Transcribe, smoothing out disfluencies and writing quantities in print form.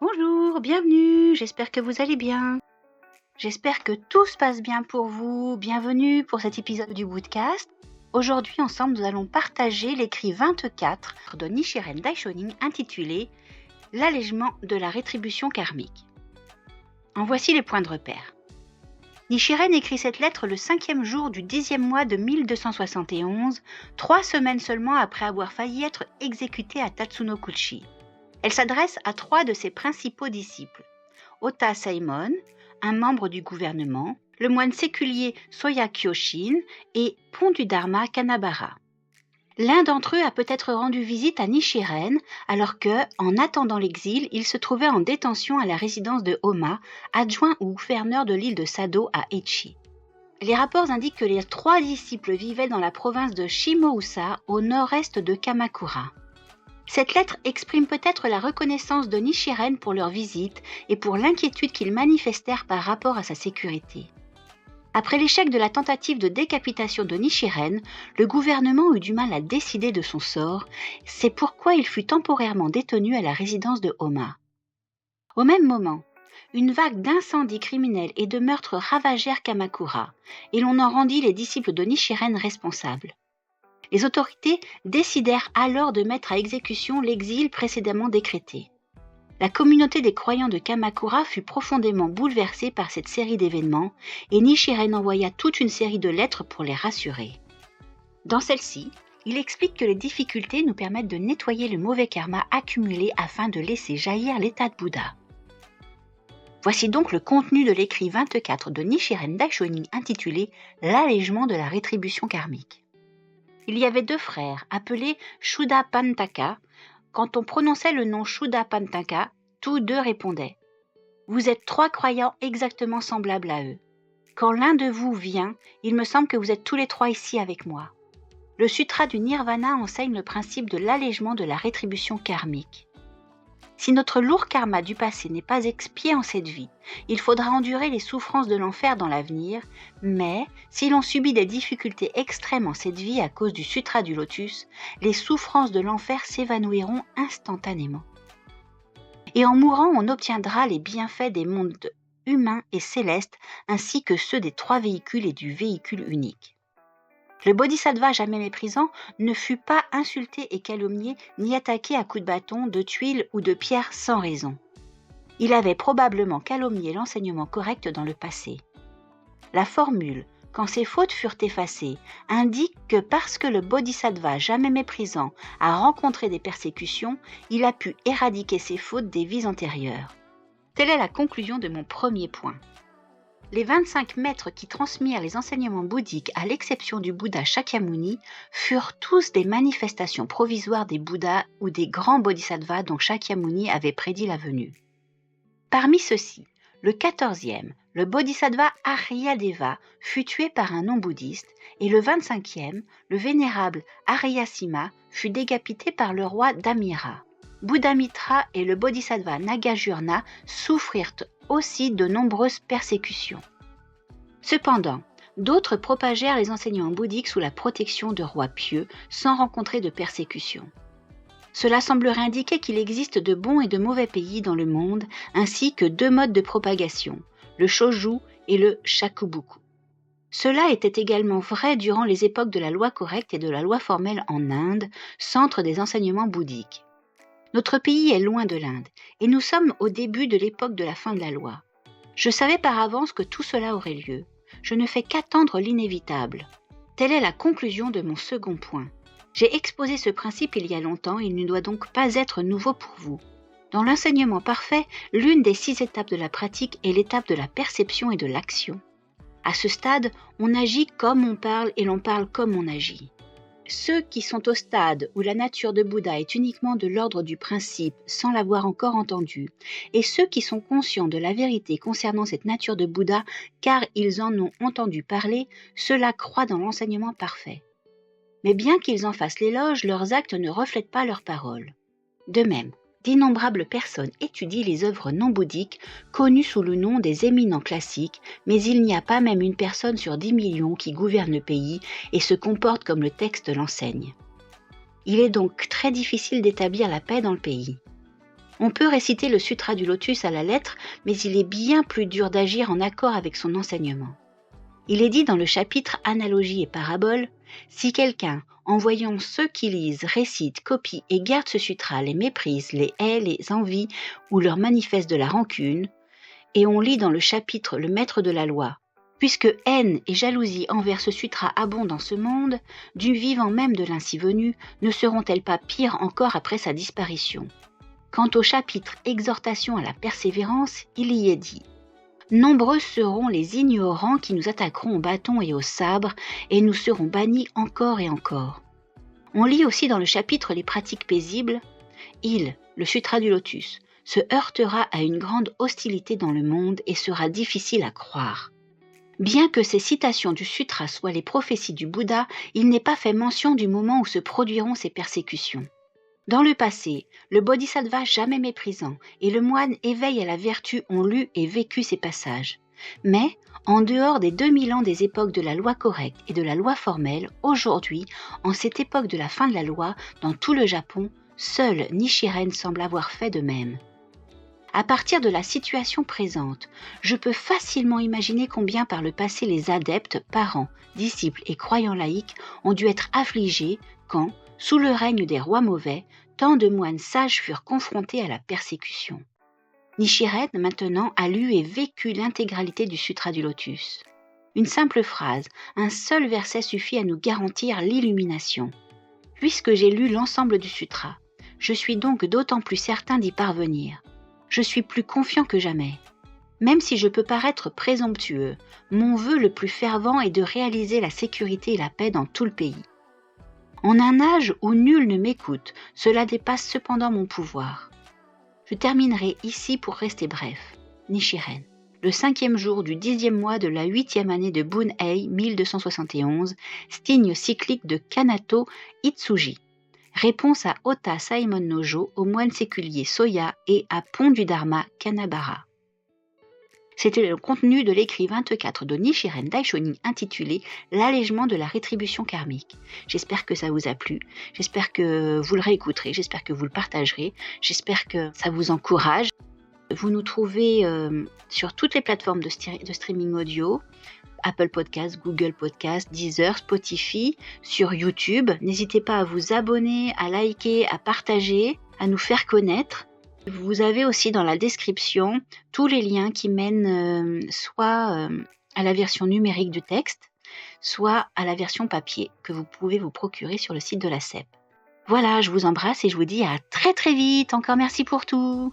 Bonjour, bienvenue, j'espère que vous allez bien. J'espère que tout se passe bien pour vous. Bienvenue pour cet épisode du Bootcast. Aujourd'hui, ensemble, nous allons partager l'écrit 24 de Nichiren Daishonin intitulé « L'allègement de la rétribution karmique ». En voici les points de repère. Nichiren écrit cette lettre le 5e jour du 10e mois de 1271, 3 semaines seulement après avoir failli être exécuté à Tatsunokuchi. Elle s'adresse à 3 de ses principaux disciples, Ota Saemon, un membre du gouvernement, le moine séculier Soya Kyoshin et Pont du Dharma Kanabara. L'un d'entre eux a peut-être rendu visite à Nichiren alors que, en attendant l'exil, il se trouvait en détention à la résidence de Homa, adjoint au gouverneur de l'île de Sado à Aichi. Les rapports indiquent que les 3 disciples vivaient dans la province de Shimousa, au nord-est de Kamakura. Cette lettre exprime peut-être la reconnaissance de Nichiren pour leur visite et pour l'inquiétude qu'ils manifestèrent par rapport à sa sécurité. Après l'échec de la tentative de décapitation de Nichiren, le gouvernement eut du mal à décider de son sort, c'est pourquoi il fut temporairement détenu à la résidence de Homa. Au même moment, une vague d'incendies criminels et de meurtres ravagèrent Kamakura, et l'on en rendit les disciples de Nichiren responsables. Les autorités décidèrent alors de mettre à exécution l'exil précédemment décrété. La communauté des croyants de Kamakura fut profondément bouleversée par cette série d'événements et Nichiren envoya toute une série de lettres pour les rassurer. Dans celle-ci, il explique que les difficultés nous permettent de nettoyer le mauvais karma accumulé afin de laisser jaillir l'état de Bouddha. Voici donc le contenu de l'écrit 24 de Nichiren Daishonin intitulé « L'allègement de la rétribution karmique ». Il y avait 2 frères, appelés Shuddha Pantaka. Quand on prononçait le nom Shuddha Pantaka, tous 2 répondaient « Vous êtes 3 croyants exactement semblables à eux. Quand l'un de vous vient, il me semble que vous êtes tous les 3 ici avec moi. » Le sutra du Nirvana enseigne le principe de l'allègement de la rétribution karmique. Si notre lourd karma du passé n'est pas expié en cette vie, il faudra endurer les souffrances de l'enfer dans l'avenir, mais si l'on subit des difficultés extrêmes en cette vie à cause du sutra du lotus, les souffrances de l'enfer s'évanouiront instantanément. Et en mourant, on obtiendra les bienfaits des mondes humains et célestes, ainsi que ceux des 3 véhicules et du véhicule unique. Le bodhisattva jamais méprisant ne fut pas insulté et calomnié ni attaqué à coups de bâton, de tuiles ou de pierres sans raison. Il avait probablement calomnié l'enseignement correct dans le passé. La formule « quand ses fautes furent effacées » indique que parce que le bodhisattva jamais méprisant a rencontré des persécutions, il a pu éradiquer ses fautes des vies antérieures. Telle est la conclusion de mon premier point. Les 25 maîtres qui transmirent les enseignements bouddhiques, à l'exception du Bouddha Shakyamuni, furent tous des manifestations provisoires des Bouddhas ou des grands bodhisattvas dont Shakyamuni avait prédit la venue. Parmi ceux-ci, le 14e, le bodhisattva Aryadeva, fut tué par un non-bouddhiste et le 25e, le vénérable Aryasima, fut décapité par le roi Dhamira. Buddhamitra et le bodhisattva Nagarjuna souffrirent aussi de nombreuses persécutions. Cependant, d'autres propagèrent les enseignements bouddhiques sous la protection de rois pieux sans rencontrer de persécutions. Cela semblerait indiquer qu'il existe de bons et de mauvais pays dans le monde, ainsi que 2 modes de propagation, le Shōju et le Shakubuku. Cela était également vrai durant les époques de la loi correcte et de la loi formelle en Inde, centre des enseignements bouddhiques. Notre pays est loin de l'Inde, et nous sommes au début de l'époque de la fin de la loi. Je savais par avance que tout cela aurait lieu. Je ne fais qu'attendre l'inévitable. Telle est la conclusion de mon second point. J'ai exposé ce principe il y a longtemps, il ne doit donc pas être nouveau pour vous. Dans l'enseignement parfait, l'une des 6 étapes de la pratique est l'étape de la perception et de l'action. À ce stade, on agit comme on parle et l'on parle comme on agit. Ceux qui sont au stade où la nature de Bouddha est uniquement de l'ordre du principe sans l'avoir encore entendu, et ceux qui sont conscients de la vérité concernant cette nature de Bouddha car ils en ont entendu parler, ceux-là croient dans l'enseignement parfait. Mais bien qu'ils en fassent l'éloge, leurs actes ne reflètent pas leurs paroles. De même, d'innombrables personnes étudient les œuvres non bouddhiques connues sous le nom des éminents classiques, mais il n'y a pas même une personne sur 10 millions qui gouverne le pays et se comporte comme le texte l'enseigne. Il est donc très difficile d'établir la paix dans le pays. On peut réciter le Sutra du Lotus à la lettre, mais il est bien plus dur d'agir en accord avec son enseignement. Il est dit dans le chapitre Analogie et paraboles, si quelqu'un, en voyant ceux qui lisent, récitent, copient et gardent ce sutra, les méprise, les hait, les envie ou leur manifeste de la rancune, et on lit dans le chapitre Le maître de la loi, puisque haine et jalousie envers ce sutra abondent dans ce monde, du vivant même de l'ainsi venu, ne seront-elles pas pires encore après sa disparition? Quant au chapitre Exhortation à la persévérance, il y est dit « Nombreux seront les ignorants qui nous attaqueront au bâton et au sabre, et nous serons bannis encore et encore. » On lit aussi dans le chapitre Les pratiques paisibles « Il, le Sutra du Lotus, se heurtera à une grande hostilité dans le monde et sera difficile à croire. » Bien que ces citations du Sutra soient les prophéties du Bouddha, il n'est pas fait mention du moment où se produiront ces persécutions. Dans le passé, le bodhisattva jamais méprisant et le moine éveil à la vertu ont lu et vécu ces passages. Mais, en dehors des 2000 ans des époques de la loi correcte et de la loi formelle, aujourd'hui, en cette époque de la fin de la loi, dans tout le Japon, seul Nichiren semble avoir fait de même. À partir de la situation présente, je peux facilement imaginer combien par le passé les adeptes, parents, disciples et croyants laïcs ont dû être affligés quand, sous le règne des rois mauvais, tant de moines sages furent confrontés à la persécution. Nichiren, maintenant, a lu et vécu l'intégralité du Sutra du Lotus. Une simple phrase, un seul verset suffit à nous garantir l'illumination. Puisque j'ai lu l'ensemble du Sutra, je suis donc d'autant plus certain d'y parvenir. Je suis plus confiant que jamais. Même si je peux paraître présomptueux, mon vœu le plus fervent est de réaliser la sécurité et la paix dans tout le pays. En un âge où nul ne m'écoute, cela dépasse cependant mon pouvoir. Je terminerai ici pour rester bref. Nichiren, le 5e jour du 10e mois de la 8e année de Bunhei 1271, signe cyclique de Kanato Itsuji. Réponse à Ota Saemon Nojo, au moine séculier Soya et à Pont du Dharma Kanabara. C'était le contenu de l'écrit 24 de Nichiren Daishonin intitulé « L'allègement de la rétribution karmique ». J'espère que ça vous a plu, j'espère que vous le réécouterez, j'espère que vous le partagerez, j'espère que ça vous encourage. Vous nous trouvez sur toutes les plateformes de streaming audio, Apple Podcasts, Google Podcasts, Deezer, Spotify, sur YouTube. N'hésitez pas à vous abonner, à liker, à partager, à nous faire connaître. Vous avez aussi dans la description tous les liens qui mènent soit à la version numérique du texte, soit à la version papier que vous pouvez vous procurer sur le site de la CEP. Voilà, je vous embrasse et je vous dis à très très vite. Encore merci pour tout.